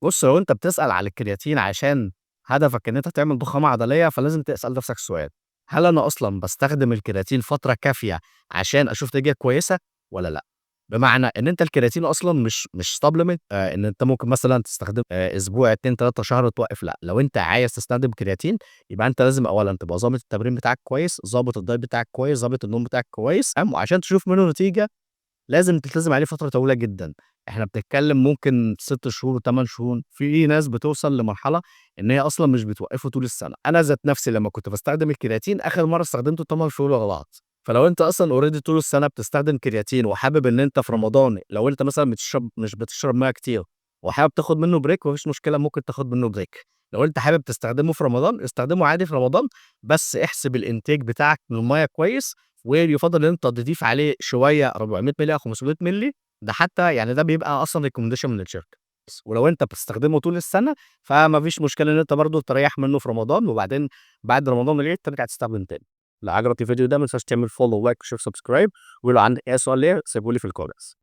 بُص، لو أنت بتسأل على الكرياتين عشان هدفك إن أنت تعمل ضخامة عضلية، فلازم تسأل نفسك سؤال: هل أنا أصلًا باستخدم الكرياتين فترة كافية عشان أشوف نتيجة كويسة والّا لأ؟ بمعنى إن أنت الكرياتين أصلًا مش supplement إن أنت ممكن مثلًا تستخدمه أسبوع، 2، 3 شهر وتوقّف، لأ، لو أنت عايز تستخدم كرياتين يبقى أنت لازم أولًا تبقى ضابط التمرين بتاعك كويس، ضابط الdiet بتاعك كويس، ضابط النوم بتاعك كويس، تمام، وعشان تشوف منه نتيجة لازم تلتزم عليه فترة طويلة جدًا. إحنا بنتكلم ممكن 6 شهور، 8 شهور، في ناس بتوصل لمرحلة إن هي أصلًا مش بتوقّفه طول السنة. أنا ذات نفسي لمّا كنت باستخدم الكرياتين آخر مرّة استخدمته 8 شهور ورا بعض. فلو أنت أصلًا already طول السنة بتستخدم كرياتين وحابب إن أنت في رمضان لو أنت مثلًا مش بتشرب مَيّة كتير وحابب تاخد منه break، ما فيش مشكلة ممكن تاخد منه break. لو أنت حابب تستخدمه في رمضان، استخدمه عادي في رمضان، بس احسب الإنتاج بتاعك من المَيّة كويس، ويُفضّل إن أنت تضيف عليه شوية 400 مِللي أو 500 مِللي، ده حتى يعني ده بيبقى أصلًا recommendation من الشركة. ولو أنت بتستخدمه طول السنة، فما فيش مشكلة إن أنت برضه تريّح منه في رمضان، وبعدين بعد رمضان العيد ترجع تستخدم تاني. لو عجبك الفيديو ده ما تنساش تعمل follow ولايك وshare subscribe، ولو عندك أي سؤال ليّا سيبه لي في الcomments.